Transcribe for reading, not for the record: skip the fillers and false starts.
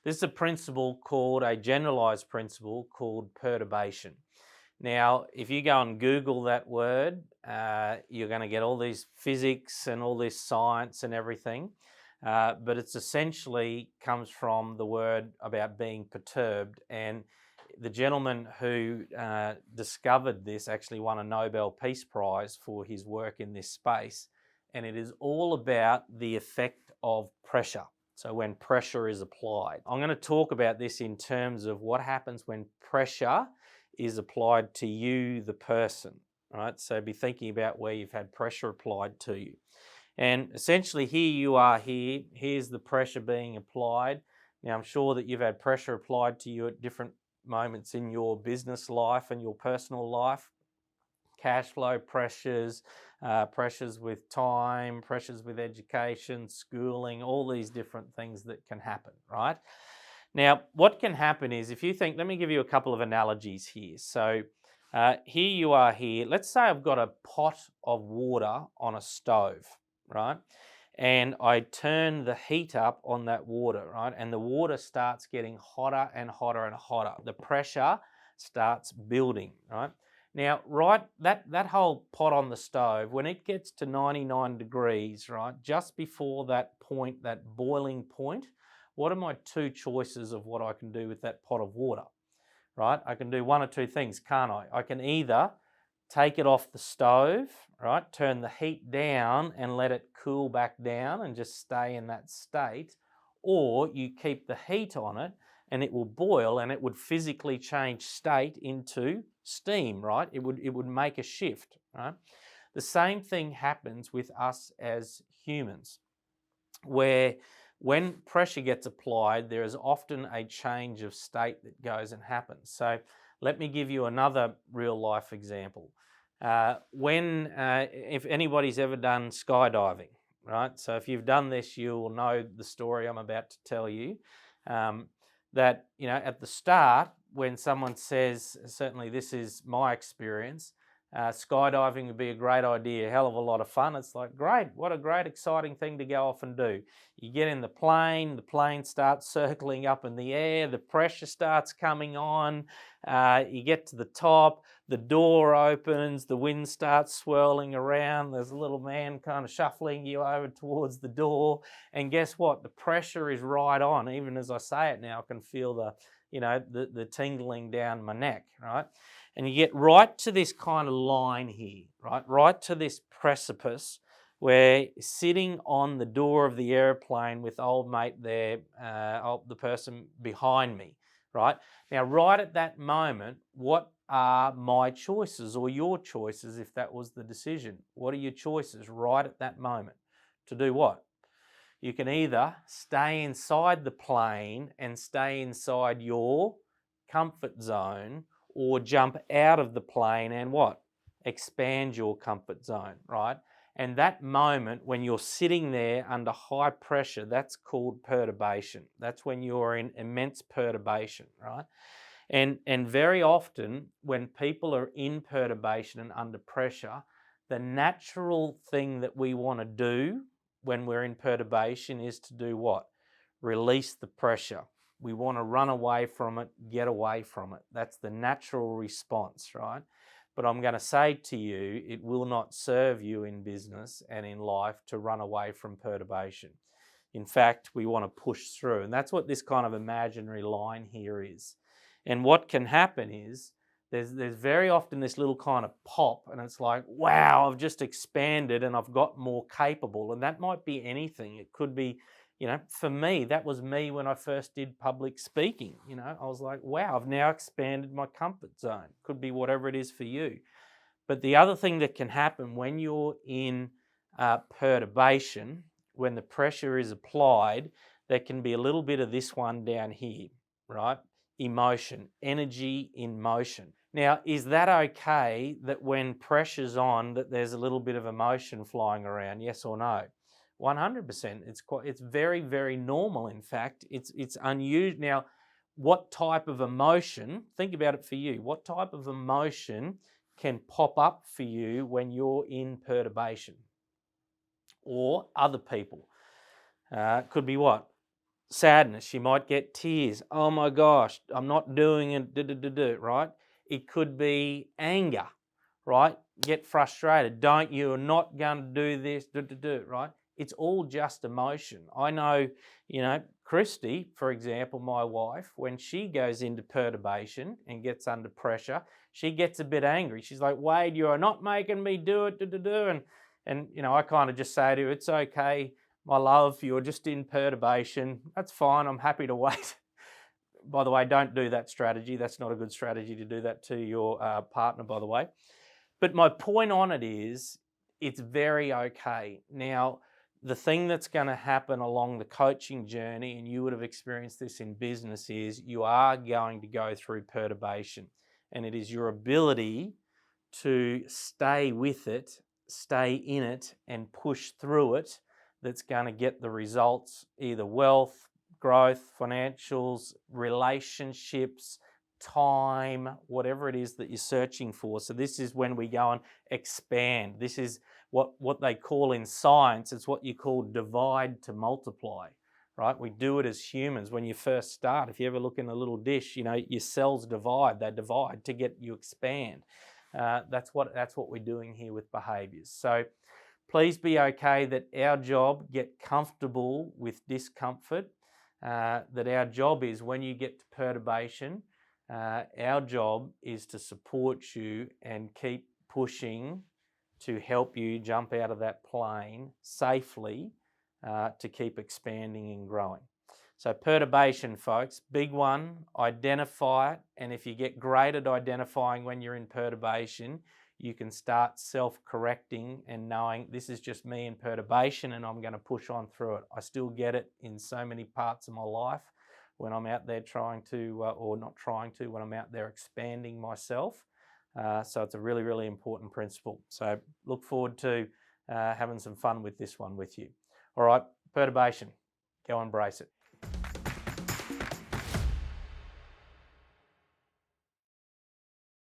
This is a principle called a generalized principle called perturbation. Now, if you go and Google that word, you're going to get all these physics and all this science and everything. But it's essentially comes from the word about being perturbed. And the gentleman who discovered this actually won a Nobel Peace Prize for his work in this space. And it is all about the effect of pressure. So when pressure is applied. I'm going to talk about this in terms of what happens when pressure is applied to you, the person, right? So be thinking about where you've had pressure applied to you. And essentially here you are here, here's the pressure being applied. Now I'm sure that you've had pressure applied to you at different moments in your business life and your personal life. Cash flow pressures, pressures with time, pressures with education, schooling, all these different things that can happen, right? Now, what can happen is if you think, let me give you a couple of analogies here. So here you are here. Let's say I've got a pot of water on a stove, right? And I turn the heat up on that water, right? And the water starts getting hotter and hotter and hotter. The pressure starts building, right? Now, that whole pot on the stove, when it gets to 99 degrees, right, just before that point, that boiling point, what are my two choices of what I can do with that pot of water, right? I can do one or two things, can't I? I can either take it off the stove, right, turn the heat down and let it cool back down and just stay in that state, or you keep the heat on it and it will boil and it would physically change state into steam, right? It would make a shift, right? The same thing happens with us as humans, where when pressure gets applied, there is often a change of state that goes and happens. So let me give you another real life example. If anybody's ever done skydiving, right? So if you've done this, you will know the story I'm about to tell you. That, you know, at the start, when someone says, certainly this is my experience, skydiving would be a great idea, a hell of a lot of fun. It's like, great, what a great exciting thing to go off and do. You get in the plane starts circling up in the air, the pressure starts coming on, you get to the top, the door opens, the wind starts swirling around, there's a little man kind of shuffling you over towards the door, and guess what? The pressure is right on. Even as I say it now, I can feel the tingling down my neck, right? And you get right to this kind of line here, right to this precipice where sitting on the door of the airplane with old mate there, the person behind me, right? Now, right at that moment, what are my choices or your choices if that was the decision? What are your choices right at that moment? To do what? You can either stay inside the plane and stay inside your comfort zone, or jump out of the plane and what? Expand your comfort zone, right? And that moment when you're sitting there under high pressure, that's called perturbation. That's when you're in immense perturbation, right? And very often when people are in perturbation and under pressure, the natural thing that we want to do when we're in perturbation is to do what? Release the pressure. We want to run away from it, get away from it. That's the natural response, right? But I'm going to say to you, it will not serve you in business and in life to run away from perturbation. In fact, we want to push through. And that's what this kind of imaginary line here is. And what can happen is there's very often this little kind of pop, and it's like, wow, I've just expanded and I've got more capable. And that might be anything. It could be, for me, that was me when I first did public speaking. I was like, wow, I've now expanded my comfort zone. Could be whatever it is for you. But the other thing that can happen when you're in perturbation, when the pressure is applied, there can be a little bit of this one down here, right? Emotion, energy in motion. Now, is that okay that when pressure's on, that there's a little bit of emotion flying around? Yes or no? 100%. It's very, very normal. In fact, it's unusual. Now, what type of emotion? Think about it for you. What type of emotion can pop up for you when you're in perturbation? Or other people? Could be what? sadness. She might get tears. Oh my gosh, I'm not doing it, right? It could be anger, right? Get frustrated. Don't, you're not going to do this, right? It's all just emotion. I know, Christy, for example, my wife, when she goes into perturbation and gets under pressure, she gets a bit angry. She's like, Wade, you are not making me do it, and I kind of just say to her, it's okay, my love, you're just in perturbation. That's fine. I'm happy to wait. By the way, don't do that strategy. That's not a good strategy to do that to your partner, by the way. But my point on it is it's very okay. Now, the thing that's going to happen along the coaching journey, and you would have experienced this in business, is you are going to go through perturbation. And it is your ability to stay with it, stay in it, and push through it that's going to get the results, either wealth, growth, financials, relationships, time, whatever it is that you're searching for. So this is when we go and expand. This is what they call in science, it's what you call divide to multiply, right? We do it as humans. When you first start, if you ever look in a little dish, your cells divide, they divide to get you expand. That's what we're doing here with behaviours. So please be okay that our job, get comfortable with discomfort, that our job is when you get to perturbation, our job is to support you and keep pushing to help you jump out of that plane safely to keep expanding and growing. So perturbation, folks, big one, identify it. And if you get great at identifying when you're in perturbation, you can start self-correcting and knowing this is just me in perturbation and I'm going to push on through it. I still get it in so many parts of my life when I'm out there trying to, or not trying to, when I'm out there expanding myself. So it's a really, really important principle. So look forward to having some fun with this one with you. All right, perturbation, go embrace it.